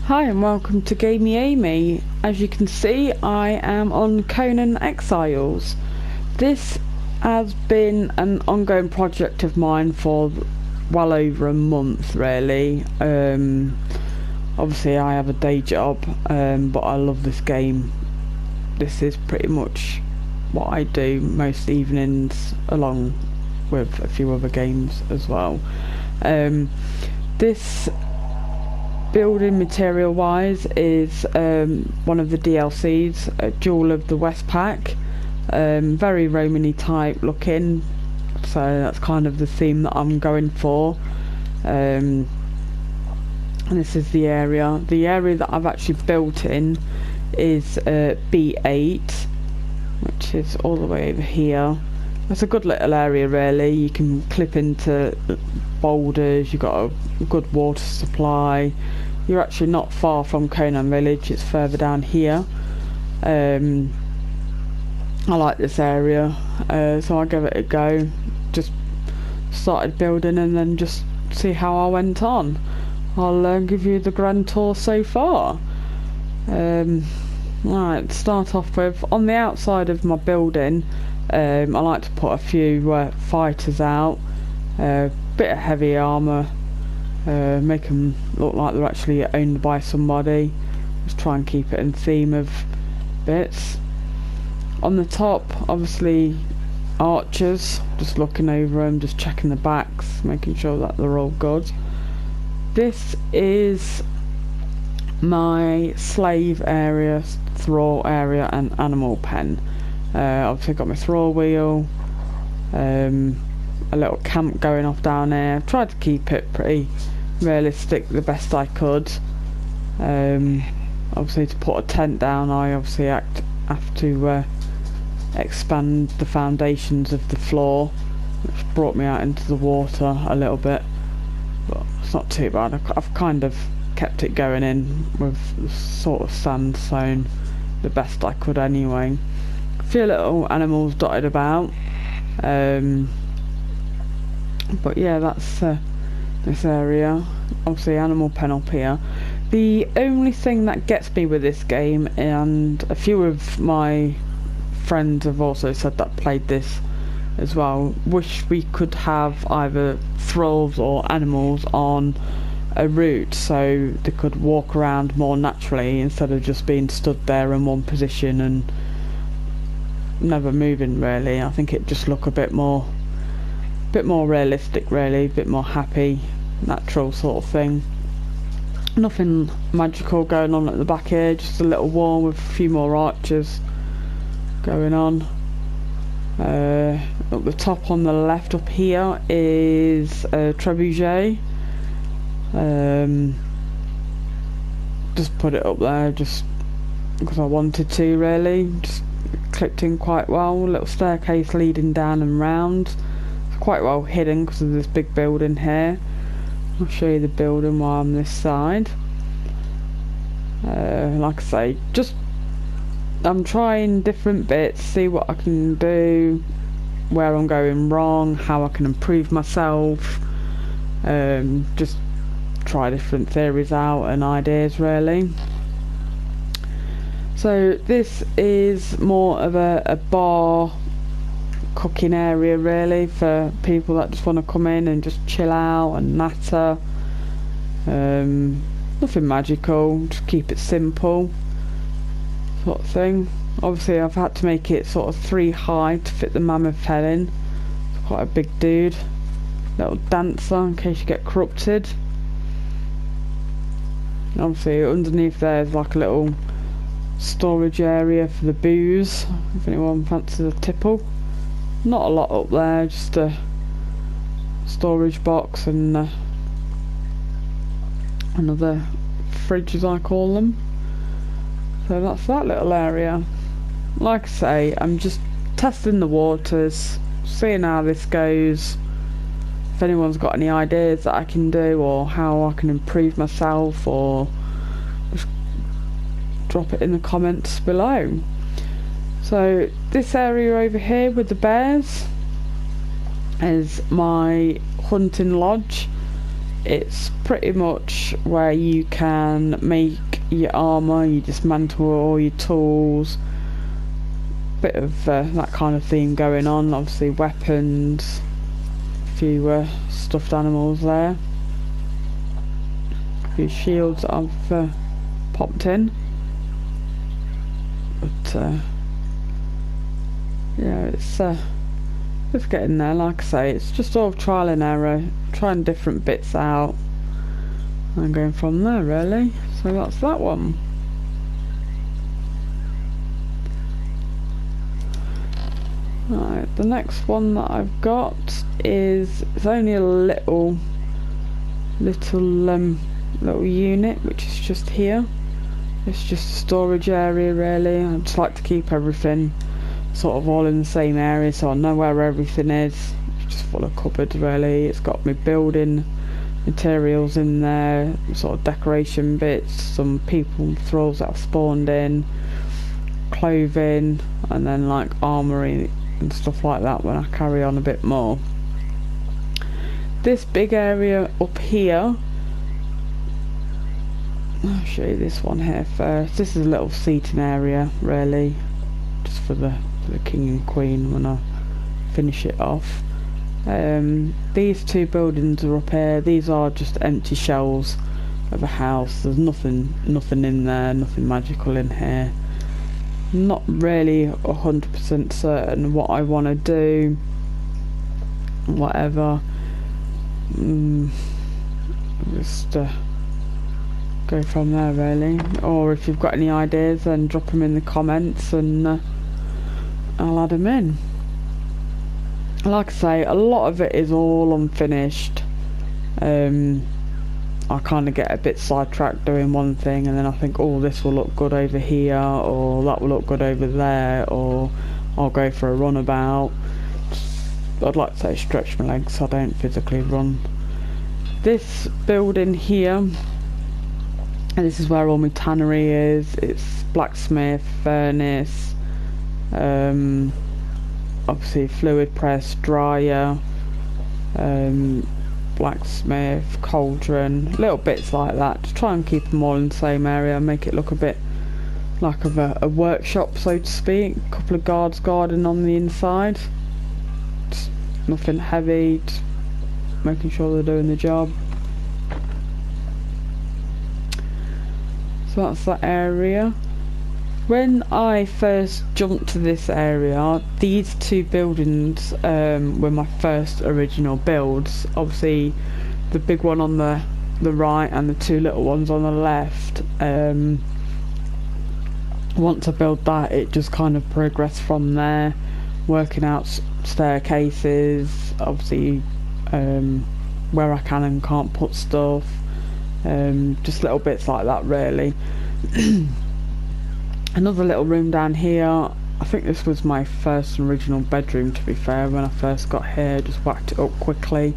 Hi and welcome to Gamey Amy. As you can see, I am on Conan Exiles. This has been an ongoing project of mine for well over a month really. Obviously I have a day job, but I love this game. This is pretty much what I do most evenings, along with a few other games as well. This building material wise is one of the DLCs, Jewel of the Westpac. Very Romany type looking, so that's kind of the theme that I'm going for. And this is the area that I've actually built in is B8, which is all the way over here. It's a good little area really. You can clip into boulders, you've got a good water supply. You're actually not far from Conan Village, it's further down here. I like this area, so I'll give it a go. Just started building and then just see how I went on. I'll give you the grand tour so far. Right, start off with, on the outside of my building, I like to put a few fighters out, bit of heavy armour, make them look like they're actually owned by somebody. Just try and keep it in theme of bits. On the top, obviously archers, just looking over them, just checking the backs, making sure that they're all good. This is my slave area, thrall area and animal pen. Obviously got my thrall wheel, a little camp going off down there. I've tried to keep it pretty realistic the best I could. Obviously to put a tent down I obviously have to expand the foundations of the floor, which brought me out into the water a little bit, but it's not too bad. I've kind of kept it going in with sort of sandstone the best I could anyway. A few little animals dotted about, but yeah, that's this area. Obviously animal pen up here. The only thing that gets me with this game, and a few of my friends have also said that played this as well, wish we could have either thralls or animals on a route so they could walk around more naturally instead of just being stood there in one position and never moving really. I think it just look a bit more realistic really, a bit more happy, natural sort of thing. Nothing magical going on at the back here, just a little wall with a few more archers going on. Up the top on the left up here is a trebuchet. Just put it up there just because I wanted to really. Just clipped in quite well. Little staircase leading down and round. It's quite well hidden because of this big building here. I'll show you the building while I'm this side. Like I say, just I'm trying different bits, see what I can do, where I'm going wrong, how I can improve myself. Just try different theories out and ideas really. So this is more of a bar cooking area really, for people that just want to come in and just chill out and natter. Nothing magical, just keep it simple sort of thing. Obviously I've had to make it sort of 3 high to fit the mammoth Helen. It's quite a big dude. Little dancer in case you get corrupted. Obviously underneath there's like a little storage area for the booze, if anyone fancies a tipple. Not a lot up there, just a storage box and another fridge as I call them. So that's that little area. Like I say, I'm just testing the waters, seeing how this goes. If anyone's got any ideas that I can do or how I can improve myself, or just drop it in the comments below. So this area over here with the bears is my hunting lodge. it's pretty much where you can make your armour, you dismantle all your tools, bit of that kind of theme going on. Obviously weapons, a few stuffed animals there, a few shields that I've popped in, but yeah, it's getting there. Like I say, it's just all trial and error, trying different bits out and going from there really. So that's that one. Right, the next one that I've got is, it's only a little unit, which is just here. It's just a storage area really. I just like to keep everything sort of all in the same area, so I know where everything is. It's just full of cupboards really. It's got my building materials in there, sort of decoration bits, some people thralls that I've spawned in, clothing, and then like armoury and stuff like that when I carry on a bit more. This big area up here, I'll show you this one here first. This is a little seating area really, just for the king and queen when I finish it off. These two buildings are up here. These are just empty shells of a house. There's nothing in there, nothing magical in here. Not really 100% certain what I want to do, whatever. Just go from there really. Or if you've got any ideas, then drop them in the comments and I'll add them in. Like I say, a lot of it is all unfinished. I kind of get a bit sidetracked doing one thing and then I think, oh, this will look good over here, or that will look good over there, or I'll go for a runabout. I'd like to say stretch my legs so I don't physically run. This building here, and this is where all my tannery is. It's blacksmith, furnace, obviously fluid press, dryer, blacksmith, cauldron, little bits like that, to try and keep them all in the same area, make it look a bit like of a workshop, so to speak. A couple of guards guarding on the inside, just nothing heavy, just making sure they're doing the job. So that's that area. When I first jumped to this area, these two buildings were my first original builds. Obviously the big one on the right and the two little ones on the left. Once I built that, it just kind of progressed from there, working out staircases, obviously where I can and can't put stuff, just little bits like that really. Another little room down here. I think this was my first original bedroom, to be fair. When I first got here, just whacked it up quickly,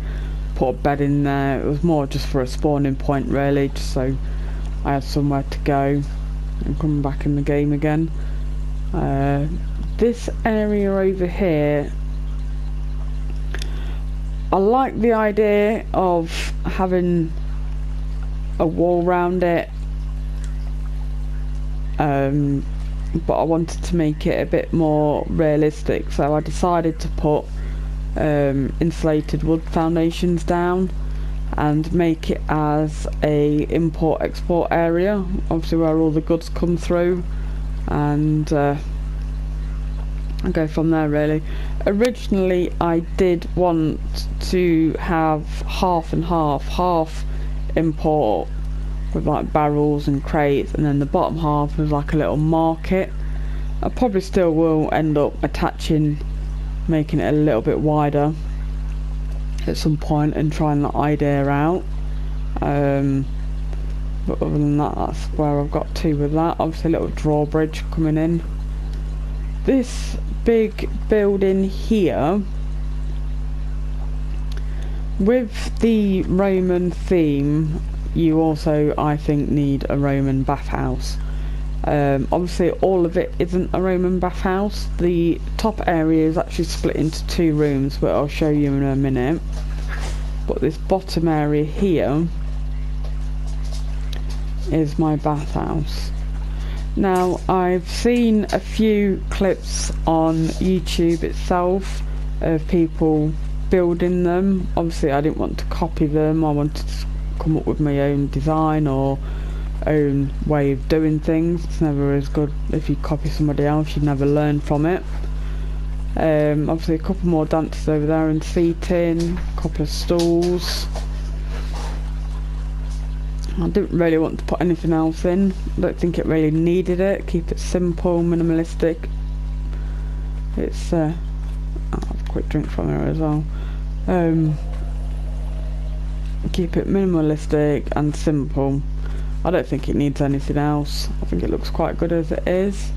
put a bed in there. It was more just for a spawning point really, just so I had somewhere to go and come back in the game again. This area over here, I like the idea of having a wall round it, but I wanted to make it a bit more realistic, so I decided to put insulated wood foundations down and make it as a import-export area, obviously where all the goods come through, and I go from there really. Originally I did want to have half and half import with like barrels and crates, and then the bottom half was like a little market. I probably still will end up making it a little bit wider at some point and trying that idea out, but other than that, that's where I've got to with that. Obviously a little drawbridge coming in. This big building here, with the Roman theme, you also, I think, need a Roman bathhouse. Obviously all of it isn't a Roman bathhouse. The top area is actually split into two rooms, but I'll show you in a minute. but this bottom area here is my bathhouse. Now, I've seen a few clips on YouTube itself of people building them. Obviously I didn't want to copy them, I wanted to come up with my own design or own way of doing things. It's never as good if you copy somebody else, you never learn from it. Obviously a couple more dancers over there and seating, a couple of stools. I didn't really want to put anything else in, I don't think it really needed it. Keep it simple, minimalistic. It's I'll have a quick drink from here as well. Keep it minimalistic and simple. I don't think it needs anything else. I think it looks quite good as it is.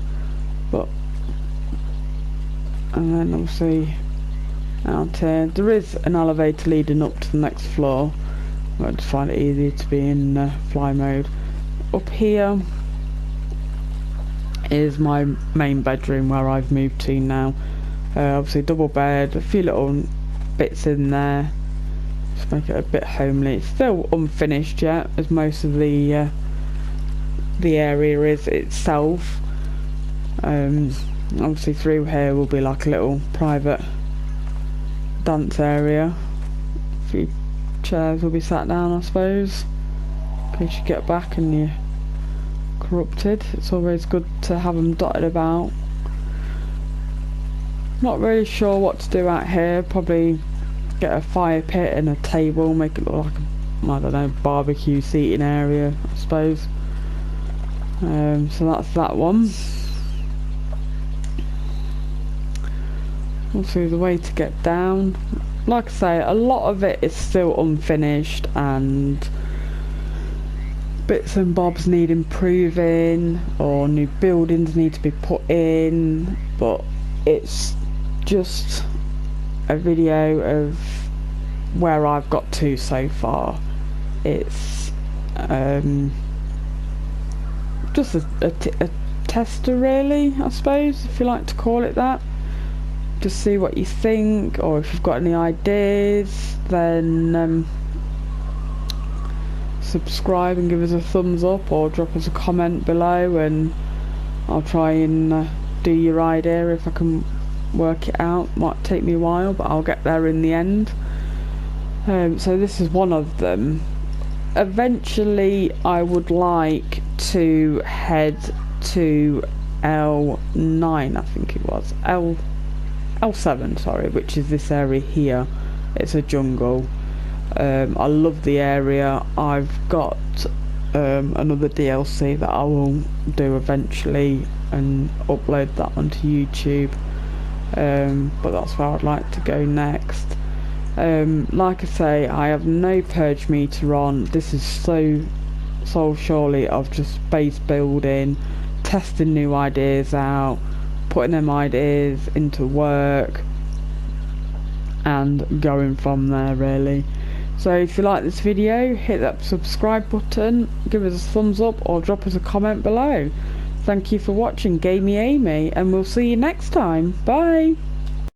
But and then obviously out here there is an elevator leading up to the next floor. I just find it easier to be in fly mode. Up here is my main bedroom where I've moved to now. Obviously double bed, a few little bits in there, just make it a bit homely. It's still unfinished yet, as most of the area is itself. Obviously through here will be like a little private dance area. A few chairs will be sat down, I suppose, in case you get back and you're corrupted. It's always good to have them dotted about. Not really sure what to do out here. Probably get a fire pit and a table, make it look like a, I don't know, barbecue seating area, I suppose. So that's that one. Also the way to get down, like I say, a lot of it is still unfinished and bits and bobs need improving or new buildings need to be put in, but it's just a video of where I've got to so far. It's just a tester really, I suppose, if you like to call it that. Just see what you think, or if you've got any ideas, then subscribe and give us a thumbs up, or drop us a comment below and I'll try and do your idea if I can work it out. Might take me a while, but I'll get there in the end. So this is one of them. Eventually I would like to head to L9, I think it was L7, sorry, which is this area here. It's a jungle. I love the area. I've got another DLC that I will do eventually and upload that onto YouTube, but that's where I'd like to go next. Like I say, I have no purge meter on. This is so surely of just base building, testing new ideas out, putting them ideas into work and going from there really. So if you like this video, hit that subscribe button, give us a thumbs up or drop us a comment below. Thank you for watching Gamey Amy, and we'll see you next time. Bye.